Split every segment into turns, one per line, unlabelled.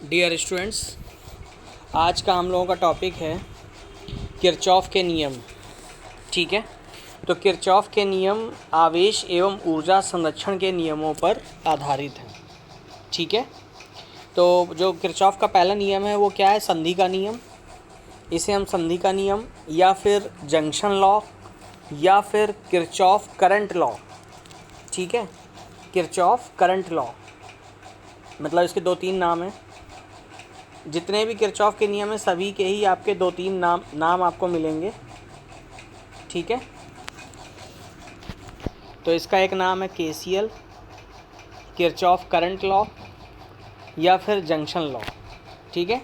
Dear students, आज का हम लोगों का टॉपिक है किरचॉफ के नियम। ठीक है, तो किरचॉफ के नियम आवेश एवं ऊर्जा संरक्षण के नियमों पर आधारित हैं। ठीक है, तो जो किरचॉफ का पहला नियम है वो क्या है? संधि का नियम। इसे हम संधि का नियम या फिर जंक्शन लॉ या फिर किरचॉफ करंट लॉ। ठीक है, किरचॉफ करंट लॉ मतलब इसके 2-3 नाम हैं। जितने भी किरचॉफ के नियम हैं सभी के ही आपके 2-3 नाम आपको मिलेंगे। ठीक है, तो इसका एक नाम है केसीएल, किरचॉफ करंट लॉ या फिर जंक्शन लॉ। ठीक है,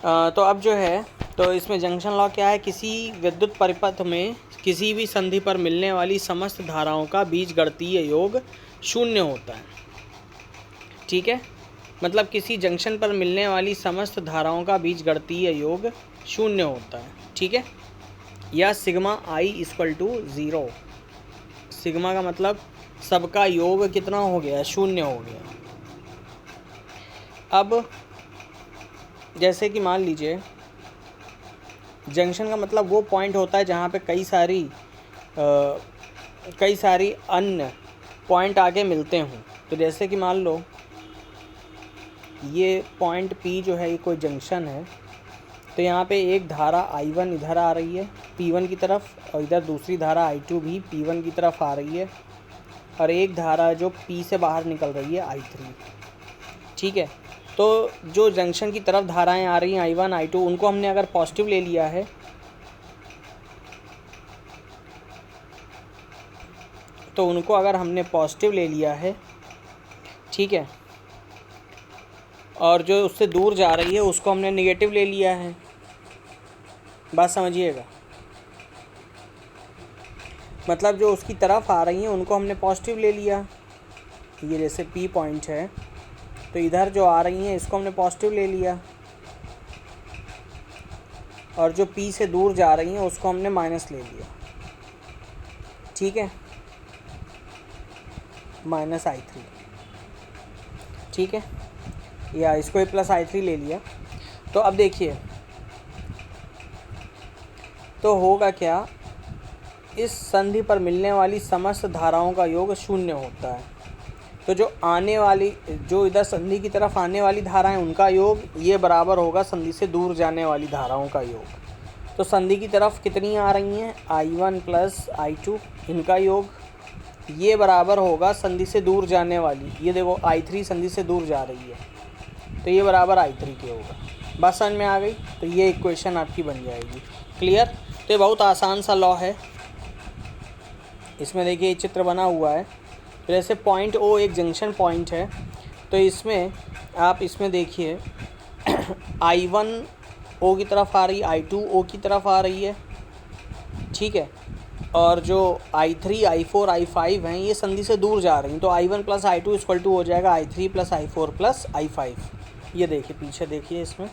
तो अब जो है तो इसमें जंक्शन लॉ क्या है? किसी विद्युत परिपथ में किसी भी संधि पर मिलने वाली समस्त धाराओं का बीजगणितीय योग शून्य होता है। ठीक है, मतलब किसी जंक्शन पर मिलने वाली समस्त धाराओं का बीजगणितीय योग शून्य होता है। ठीक है, या sigma I equal to 0। Sigma का मतलब सबका योग कितना हो गया? शून्य हो गया। अब जैसे कि मान लीजिए जंक्शन का मतलब वो पॉइंट होता है जहाँ पे कई सारी अन्य पॉइंट आगे मिलते हों। तो जैसे कि मान लो ये पॉइंट P जो है ये कोई जंक्शन है, तो यहाँ पे एक धारा I1 इधर आ रही है P1 की तरफ, और इधर दूसरी धारा I2 भी P1 की तरफ आ रही है, और एक धारा जो P से बाहर निकल रही है I3। ठीक है, तो जो जंक्शन की तरफ धाराएं आ रही हैं I1 I2, उनको हमने अगर पॉजिटिव ले लिया है ठीक है, और जो उससे दूर जा रही है उसको हमने नेगेटिव ले लिया है। बात समझिएगा, मतलब जो उसकी तरफ आ रही हैं उनको हमने पॉजिटिव ले लिया। ये जैसे P पॉइंट है तो इधर जो आ रही हैं इसको हमने पॉजिटिव ले लिया, और जो P से दूर जा रही हैं उसको हमने माइनस ले लिया। ठीक है, माइनस I3। ठीक है, या इसको प्लस I3 ले लिया। तो अब देखिए तो होगा क्या? इस संधि पर मिलने वाली समस्त धाराओं का योग शून्य होता है। तो जो इधर संधि की तरफ आने वाली धाराएं उनका योग ये बराबर होगा संधि से दूर जाने वाली धाराओं का योग। तो संधि की तरफ कितनी आ रही हैं? I1 प्लस I2, इनका योग ये बराबर होगा संधि से दूर जाने वाली, ये देखो I3 संधि से दूर जा रही है तो ये बराबर I3 के होगा। बात समझ में आ गई? तो ये इक्वेशन आपकी बन जाएगी। क्लियर? तो ये बहुत आसान सा लॉ है। इसमें देखिए चित्र बना हुआ है। तो जैसे पॉइंट O एक जंक्शन पॉइंट है, तो इसमें आप देखिए I1 O की तरफ आ रही है, I2 O की तरफ आ रही है। ठीक है, और जो I3 I4 I5 हैं ये संधि से दूर जा रही हैं। तो I1 plus I2 equal to हो जाएगा I3 plus I4 plus I5। ये देखिए पीछे देखिए इसमें,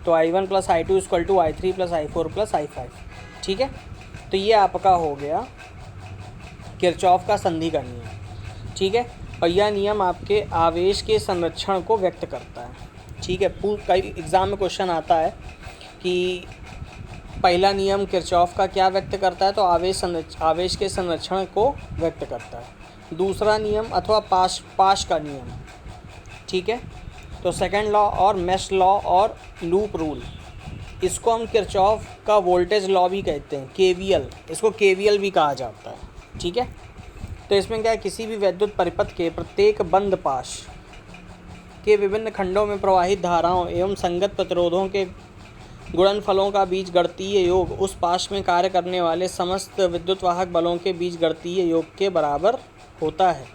तो I1 plus I2 equal to I3 plus I4 plus I5। ठीक है, तो ये आपका हो गया किरचॉफ का संधि का नियम। ठीक है, और यह नियम आपके आवेश के संरक्षण को व्यक्त करता है। ठीक है, कई एग्ज़ाम में क्वेश्चन आता है कि पहला नियम किरचॉफ का क्या व्यक्त करता है? तो आवेश के संरक्षण को व्यक्त करता है। दूसरा नियम अथवा पाश का नियम। ठीक है, तो सेकंड लॉ और मेश लॉ और लूप रूल, इसको हम किरचॉफ का वोल्टेज लॉ भी कहते हैं, KVL, इसको KVL भी कहा जाता है। ठीक है, तो इसमें क्या है? किसी भी विद्युत परिपथ के प्रत्येक बंद पाश के विभिन्न खंडों में प्रवाहित धाराओं एवं संगत प्रतिरोधों के गुणनफलों का बीजगणितीय योग उस पाश में कार्य करने वाले समस्त विद्युत वाहक बलों के बीजगणितीय योग के बराबर होता है।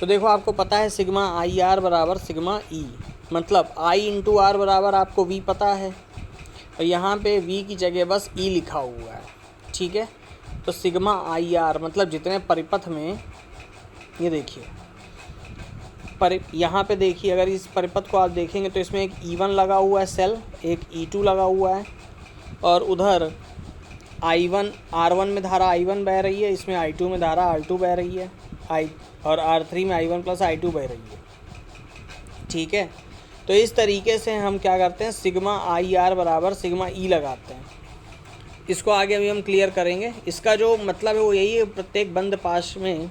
तो देखो आपको पता है सिग्मा IR बराबर सिग्मा E, मतलब I इंटू R बराबर आपको V पता है, और यहाँ पे V की जगह बस E लिखा हुआ है। ठीक है, तो सिग्मा IR मतलब जितने परिपथ में, ये देखिए यहाँ पे देखिए अगर इस परिपथ को आप देखेंगे तो इसमें एक E1 लगा हुआ है सेल, एक E2 लगा हुआ है, और उधर I1 R1 में धारा I1 बह रही है, इसमें I2 में धारा R2 बह रही है, और R3 में I1 प्लस I2 बह रही है। ठीक है। तो इस तरीके से हम क्या करते हैं, सिग्मा आई आर बराबर सिग्मा ई लगाते हैं। इसको आगे अभी हम क्लियर करेंगे। इसका जो मतलब है वो यही है, प्रत्येक बंद पाश में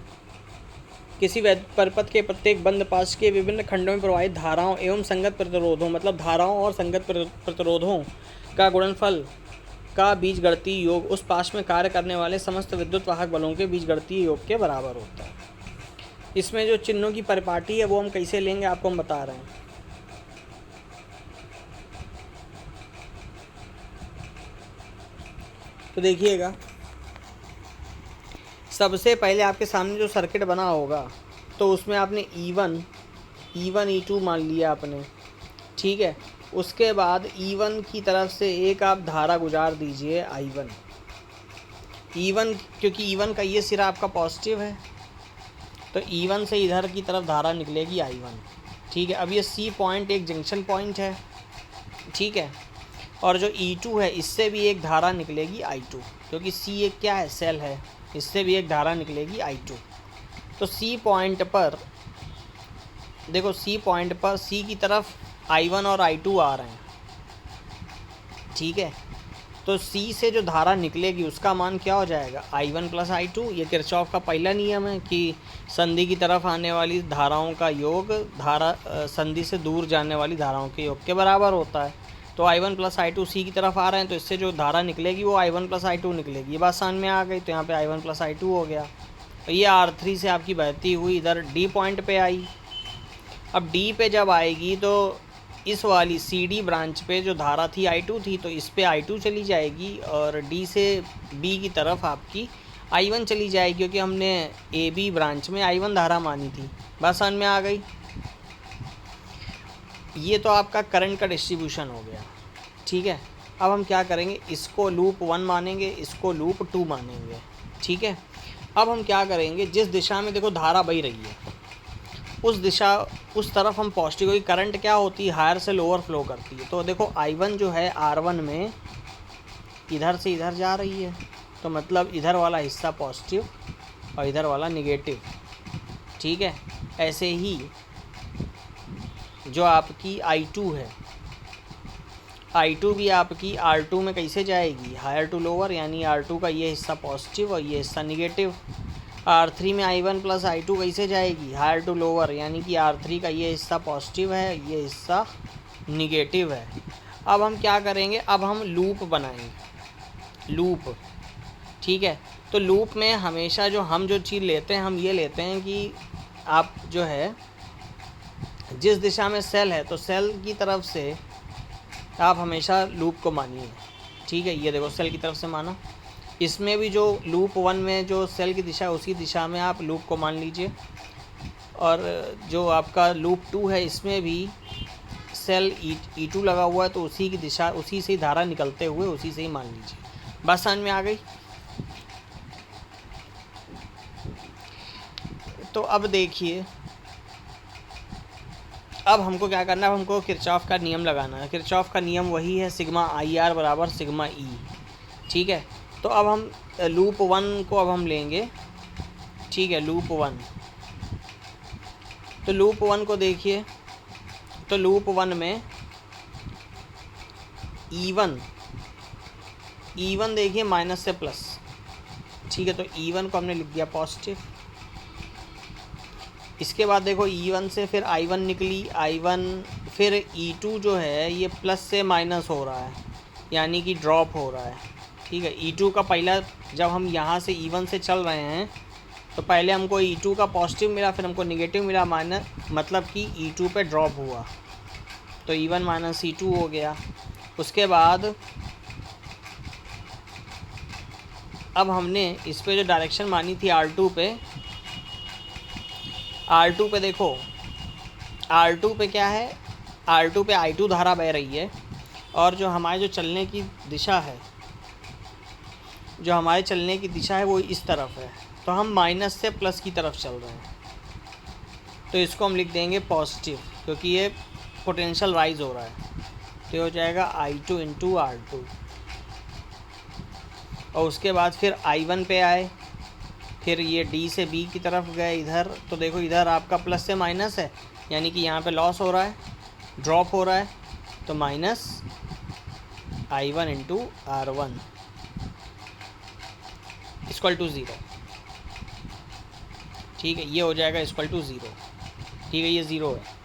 किसी परिपथ के प्रत्येक बंद पाश के विभिन्न खंडों में प्रवाहित धाराओं एवं संगत प्रतिरोधों, मतलब धाराओं और संगत प्रतिरोधों का गुणनफल का बीजगणितीय योग उस पाश में कार्य करने वाले समस्त विद्युत वाहक बलों के बीजगणितीय योग के बराबर होता है। इसमें जो चिन्हों की परिपाटी है वो हम कैसे लेंगे आपको हम बता रहे हैं। तो देखिएगा, सबसे पहले आपके सामने जो सर्किट बना होगा तो उसमें आपने E1 E2 मान लिया आपने, ठीक है। उसके बाद E1 की तरफ से एक आप धारा गुजार दीजिए I1, क्योंकि E1 का ये सिरा आपका पॉजिटिव है तो E1 से इधर की तरफ धारा निकलेगी I1, ठीक है। अब ये C पॉइंट एक जंक्शन पॉइंट है, ठीक है। और जो E2 है इससे भी एक धारा निकलेगी I2, क्योंकि C एक क्या है, सेल है, इससे भी एक धारा निकलेगी I2। तो C पॉइंट पर देखो, C पॉइंट पर C की तरफ I1 और I2 आ रहे हैं, ठीक है। तो C से जो धारा निकलेगी उसका मान क्या हो जाएगा, I1 + I2। ये किरचॉफ का पहला नियम है कि संधि की तरफ आने वाली धाराओं का योग संधि से दूर जाने वाली धाराओं के योग के बराबर होता है। तो I1 + I2 C की तरफ आ रहे हैं तो इससे जो धारा निकलेगी वो I1 + I2 निकलेगी। ये बात समझ में आ गई। तो यहाँ पे I1 + I2 हो गया। तो ये R3 से आपकी बहती हुई इधर D पॉइंट पे आई। अब D पे जब आएगी तो इस वाली CD ब्रांच पे जो धारा थी I2 थी, तो इस पे I2 चली जाएगी और D से B की तरफ आपकी I1 चली जाएगी, क्योंकि हमने AB ब्रांच में I1 धारा मानी थी। बात समझ में आ गई। ये तो आपका करंट का डिस्ट्रीब्यूशन हो गया, ठीक है। अब हम क्या करेंगे, इसको लूप 1 मानेंगे, इसको लूप 2 मानेंगे, ठीक है। अब हम क्या करेंगे, जिस दिशा में देखो धारा बह रही है उस तरफ हम पॉजिटिव, क्योंकि करंट क्या होती है, हायर से लोअर फ्लो करती है। तो देखो I1 जो है R1 में इधर से इधर जा रही है, तो मतलब इधर वाला हिस्सा पॉजिटिव और इधर वाला निगेटिव, ठीक है। ऐसे ही जो आपकी I2 है, I2 भी आपकी R2 में कैसे जाएगी, हायर टू लोअर, यानी R2 का ये हिस्सा पॉजिटिव और ये हिस्सा निगेटिव। R3 में I1 + I2 कैसे जाएगी, हायर टू लोअर, यानी कि R3 का ये हिस्सा पॉजिटिव है, ये हिस्सा निगेटिव है। अब हम क्या करेंगे, अब हम लूप बनाएंगे, लूप, ठीक है। तो लूप में हमेशा जो चीज़ लेते हैं, हम ये लेते हैं कि आप जो है जिस दिशा में सेल है तो सेल की तरफ से आप हमेशा लूप को मानिए, ठीक है। ये देखो सेल की तरफ से माना। इसमें भी जो लूप 1 में जो सेल की दिशा है उसी दिशा में आप लूप को मान लीजिए, और जो आपका लूप 2 है इसमें भी सेल E2 लगा हुआ है तो उसी की दिशा, उसी से धारा निकलते हुए उसी से ही मान लीजिए। बात समझ में आ गई। तो अब देखिए, अब हमको क्या करना है, हमको किरचॉफ का नियम लगाना है। किरचॉफ का नियम वही है, सिग्मा आई आर बराबर सिग्मा ई, ठीक है। तो अब हम लूप 1 को अब हम लेंगे, ठीक है, लूप 1। तो लूप 1 को देखिए, तो लूप 1 में E1 देखिए माइनस से प्लस, ठीक है। तो E1 को हमने लिख दिया पॉजिटिव। इसके बाद देखो E1 से फिर I1 निकली, I1 फिर E2 जो है ये प्लस से माइनस हो रहा है, यानी कि ड्रॉप हो रहा है, ठीक है। E2 का पहला, जब हम यहाँ से E1 से चल रहे हैं तो पहले हमको E2 का पॉजिटिव मिला, फिर हमको निगेटिव मिला माइनस, मतलब कि E2 पे ड्रॉप हुआ, तो E1 - E2 हो गया। उसके बाद अब हमने इस पे जो डायरेक्शन मानी थी R2 पे देखो, R2 पे क्या है, R2 पे I2 धारा बह रही है, और जो हमारे जो चलने की दिशा है, वो इस तरफ है। तो हम माइनस से प्लस की तरफ चल रहे हैं, तो इसको हम लिख देंगे पॉजिटिव, क्योंकि ये पोटेंशियल राइज हो रहा है। तो हो जाएगा I2 × R2। और उसके बाद फिर I1 पे आए, फिर ये D से B की तरफ गए इधर, तो देखो इधर आपका प्लस से माइनस है, यानी कि यहाँ पे लॉस हो रहा है, ड्रॉप हो रहा है, तो minus I1 into R1 equal to 0। ठीक है, ये हो जाएगा इक्वल टू 0। ठीक है, ये 0 है।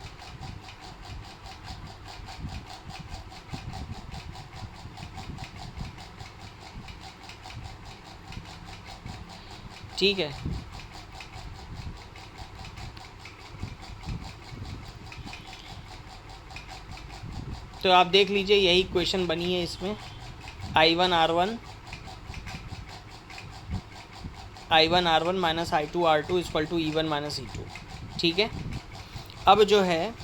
ठीक है, तो आप देख लीजिए यही इक्वेशन बनी है इसमें, I1 R1 minus I2 R2 equal to E1 minus E2। ठीक है, अब जो है,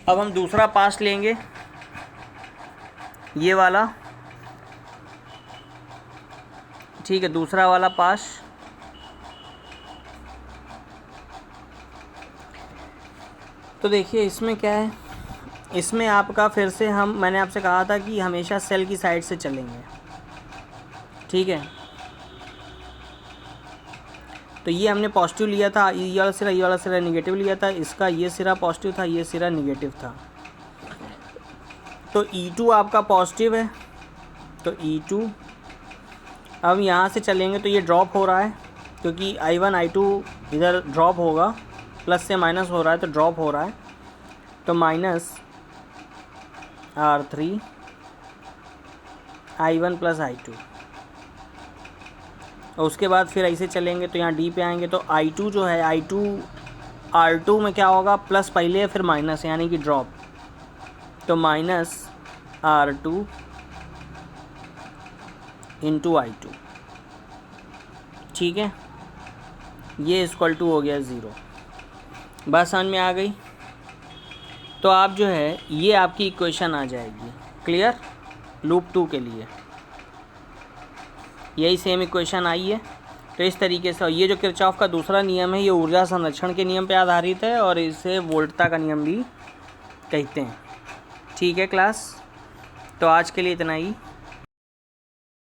अब हम दूसरा पास लेंगे, ये वाला। ठीक है, दूसरा वाला पास। तो देखिए इसमें क्या है, इसमें आपका फिर से मैंने आपसे कहा था कि हमेशा सेल की साइड से चलेंगे। ठीक है, तो ये हमने पॉजिटिव लिया था, ये वाला सिरा निगेटिव लिया था, इसका ये सिरा पॉजिटिव था, ये सिरा निगेटिव था। तो E2 आपका पॉजिटिव है, तो E2 अब यहाँ से चलेंगे तो ये ड्रॉप हो रहा है, क्योंकि I1 I2 इधर ड्रॉप होगा, प्लस से माइनस हो रहा है तो ड्रॉप हो रहा है, तो minus R3 I1 plus I2। और उसके बाद फिर ऐसे चलेंगे तो यहाँ D पे आएंगे, तो I2 जो है, I2 R2 में क्या होगा, प्लस पहले फिर माइनस, यानी कि ड्रॉप, तो माइनस R2 इंटू I2। ठीक है, ये इक्वल टू हो गया 0। बात समझ में आ गई? तो आप जो है, ये आपकी इक्वेशन आ जाएगी। क्लियर? लूप 2 के लिए यही सेम इक्वेशन आई है। तो इस तरीके से, ये जो किरचॉफ का दूसरा नियम है, ये ऊर्जा संरक्षण के नियम पे आधारित है और इसे वोल्टता का नियम भी कहते हैं। ठीक है क्लास, तो आज के लिए इतना ही।